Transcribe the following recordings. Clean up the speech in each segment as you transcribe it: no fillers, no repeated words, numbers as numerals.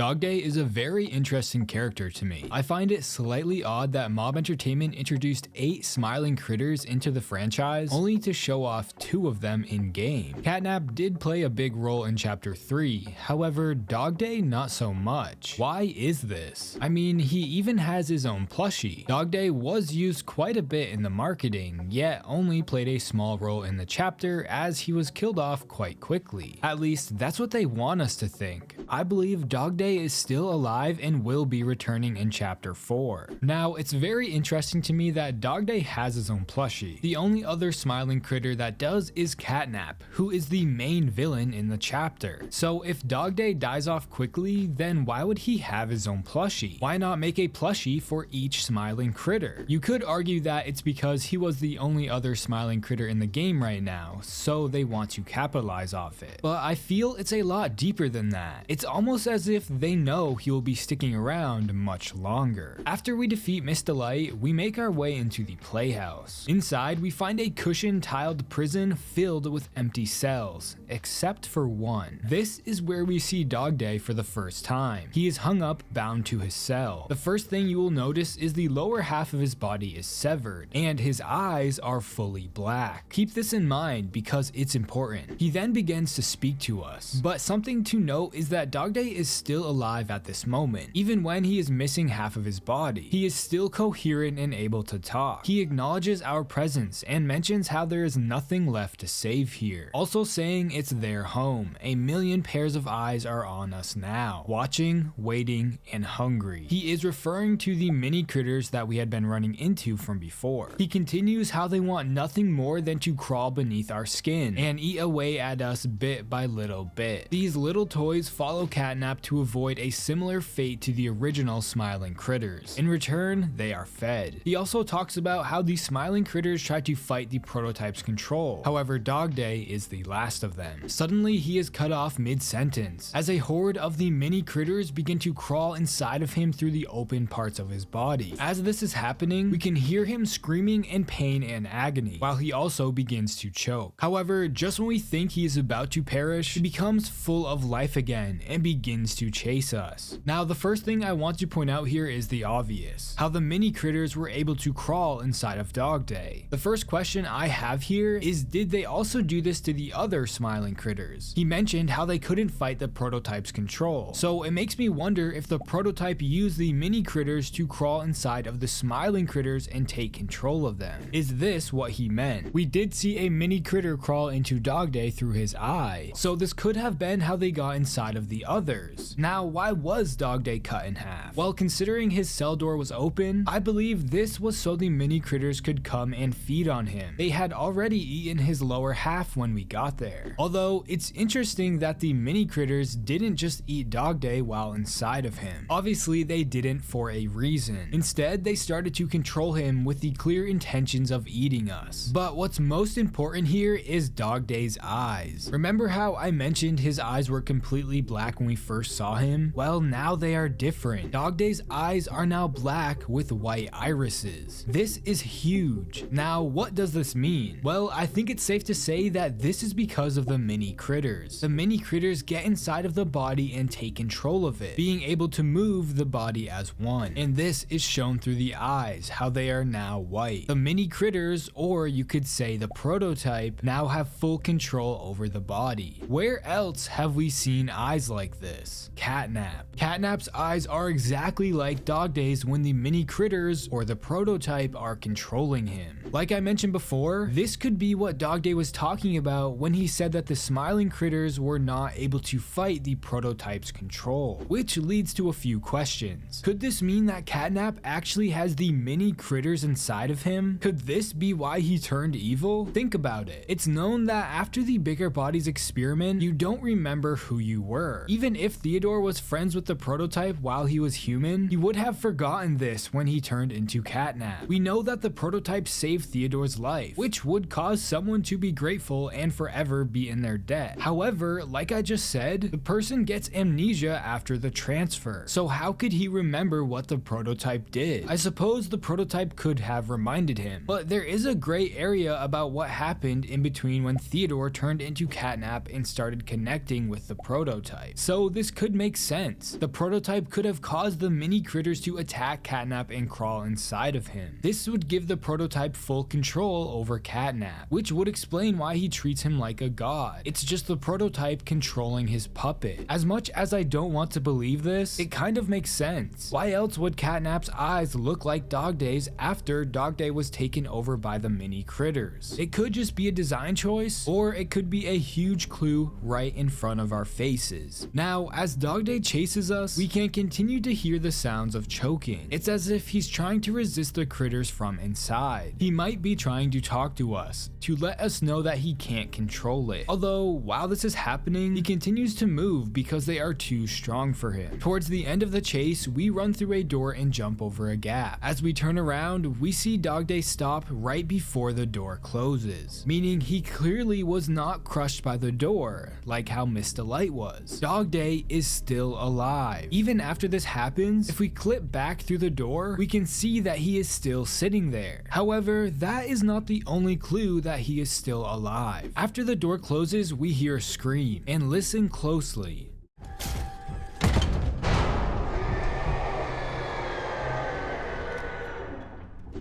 DogDay is a very interesting character to me. I find it slightly odd that Mob Entertainment introduced 8 smiling critters into the franchise, only to show off 2 of them in-game. Catnap did play a big role in Chapter 3, however, DogDay not so much. Why is this? I mean, he even has his own plushie. DogDay was used quite a bit in the marketing, yet only played a small role in the chapter as he was killed off quite quickly. At least, that's what they want us to think. I believe DogDay is still alive and will be returning in Chapter 4. Now, it's very interesting to me that DogDay has his own plushie. The only other smiling critter that does is Catnap, who is the main villain in the chapter. So if DogDay dies off quickly, then why would he have his own plushie? Why not make a plushie for each smiling critter? You could argue that it's because he was the only other smiling critter in the game right now, so they want to capitalize off it. But I feel it's a lot deeper than that. It's almost as if they know he will be sticking around much longer. After we defeat Miss Delight, we make our way into the playhouse. Inside, we find a cushioned tiled prison filled with empty cells, except for one. This is where we see DogDay for the first time. He is hung up, bound to his cell. The first thing you will notice is the lower half of his body is severed, and his eyes are fully black. Keep this in mind because it's important. He then begins to speak to us. But something to note is that DogDay is still alive at this moment. Even when he is missing half of his body, he is still coherent and able to talk. He acknowledges our presence and mentions how there is nothing left to save here, also saying it's their home. A million pairs of eyes are on us now, watching, waiting, and hungry. He is referring to the mini critters that we had been running into from before. He continues how they want nothing more than to crawl beneath our skin and eat away at us bit by little bit. These little toys follow Catnap to avoid a similar fate to the original smiling critters. In return, they are fed. He also talks about how the smiling critters try to fight the prototype's control. However, DogDay is the last of them. Suddenly, he is cut off mid-sentence as a horde of the mini critters begin to crawl inside of him through the open parts of his body. As this is happening, we can hear him screaming in pain and agony, while he also begins to choke. However, just when we think he is about to perish, he becomes full of life again and begins to chase us. Now, the first thing I want to point out here is the obvious: how the mini critters were able to crawl inside of DogDay. The first question I have here is, did they also do this to the other smiling critters? He mentioned how they couldn't fight the prototype's control, so it makes me wonder if the prototype used the mini critters to crawl inside of the smiling critters and take control of them. Is this what he meant? We did see a mini critter crawl into DogDay through his eye, so this could have been how they got inside of the others. Now, why was DogDay cut in half? Well, considering his cell door was open, I believe this was so the mini critters could come and feed on him. They had already eaten his lower half when we got there. Although, it's interesting that the mini critters didn't just eat DogDay while inside of him. Obviously, they didn't for a reason. Instead, they started to control him with the clear intentions of eating us. But what's most important here is DogDay's eyes. Remember how I mentioned his eyes were completely black when we first saw him? Well, now they are different. DogDay's eyes are now black with white irises. This is huge. Now, what does this mean? Well, I think it's safe to say that this is because of the mini critters. The mini critters get inside of the body and take control of it, being able to move the body as one. And this is shown through the eyes, how they are now white. The mini critters, or you could say the prototype, now have full control over the body. Where else have we seen eyes like this? Catnap. Catnap's eyes are exactly like DogDay's when the mini critters, or the prototype, are controlling him. Like I mentioned before, this could be what DogDay was talking about when he said that the smiling critters were not able to fight the prototype's control, which leads to a few questions. Could this mean that Catnap actually has the mini critters inside of him? Could this be why he turned evil? Think about it. It's known that after the Bigger Bodies experiment, you don't remember who you were. Even if Theodore was friends with the prototype while he was human, he would have forgotten this when he turned into Catnap. We know that the prototype saved Theodore's life, which would cause someone to be grateful and forever be in their debt. However, like I just said, the person gets amnesia after the transfer. So how could he remember what the prototype did? I suppose the prototype could have reminded him, but there is a gray area about what happened in between when Theodore turned into Catnap and started connecting with the prototype. So this could make makes sense. The prototype could have caused the mini critters to attack Catnap and crawl inside of him. This would give the prototype full control over Catnap, which would explain why he treats him like a god. It's just the prototype controlling his puppet. As much as I don't want to believe this, it kind of makes sense. Why else would Catnap's eyes look like DogDay's after DogDay was taken over by the mini critters? It could just be a design choice, or it could be a huge clue right in front of our faces. Now, as DogDay chases us, we can continue to hear the sounds of choking. It's as if he's trying to resist the critters from inside. He might be trying to talk to us, to let us know that he can't control it. Although, while this is happening, he continues to move because they are too strong for him. Towards the end of the chase, we run through a door and jump over a gap. As we turn around, we see DogDay stop right before the door closes, meaning he clearly was not crushed by the door, like how Miss Delight was. DogDay is still alive. Even after this happens, if we clip back through the door, we can see that he is still sitting there. However, that is not the only clue that he is still alive. After the door closes, we hear a scream, and listen closely.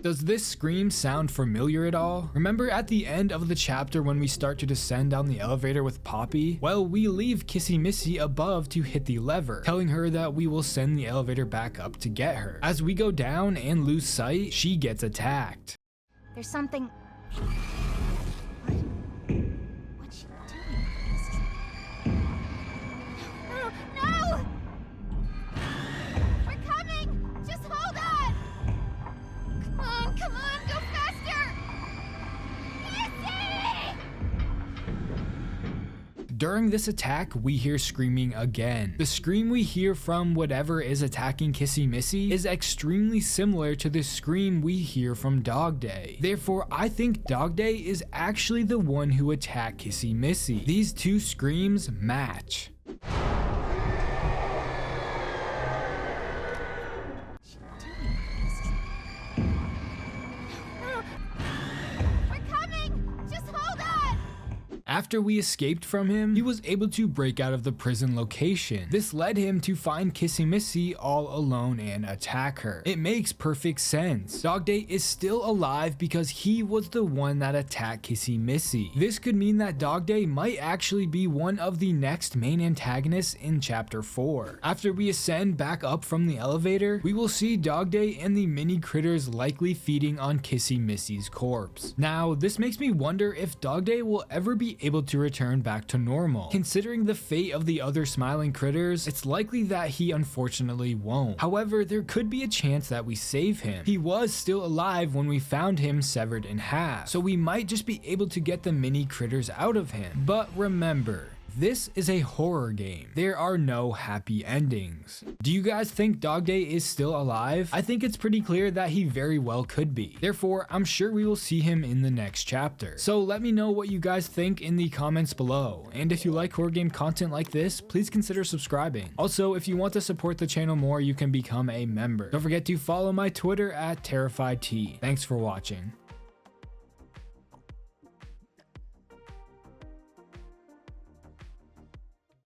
Does this scream sound familiar at all? Remember at the end of the chapter when we start to descend down the elevator with Poppy? Well, we leave Kissy Missy above to hit the lever, telling her that we will send the elevator back up to get her. As we go down and lose sight, she gets attacked. There's something... What's she doing? No! We're coming! Just hold on! Come on, go faster! Missy! During this attack, we hear screaming again. The scream we hear from whatever is attacking Kissy Missy is extremely similar to the scream we hear from DogDay. Therefore, I think DogDay is actually the one who attacked Kissy Missy. These two screams match. After we escaped from him, he was able to break out of the prison location. This led him to find Kissy Missy all alone and attack her. It makes perfect sense. DogDay is still alive because he was the one that attacked Kissy Missy. This could mean that DogDay might actually be one of the next main antagonists in chapter 4. After we ascend back up from the elevator, we will see DogDay and the mini critters likely feeding on Kissy Missy's corpse. Now, this makes me wonder if DogDay will ever be able to return back to normal. Considering the fate of the other smiling critters, it's likely that he unfortunately won't. However, there could be a chance that we save him. He was still alive when we found him severed in half, so we might just be able to get the mini critters out of him. But remember, this is a horror game. There are no happy endings. Do you guys think DogDay is still alive? I think it's pretty clear that he very well could be. Therefore, I'm sure we will see him in the next chapter. So let me know what you guys think in the comments below. And if you like horror game content like this, please consider subscribing. Also, if you want to support the channel more, you can become a member. Don't forget to follow my Twitter at TerrifiedT. Thanks for watching.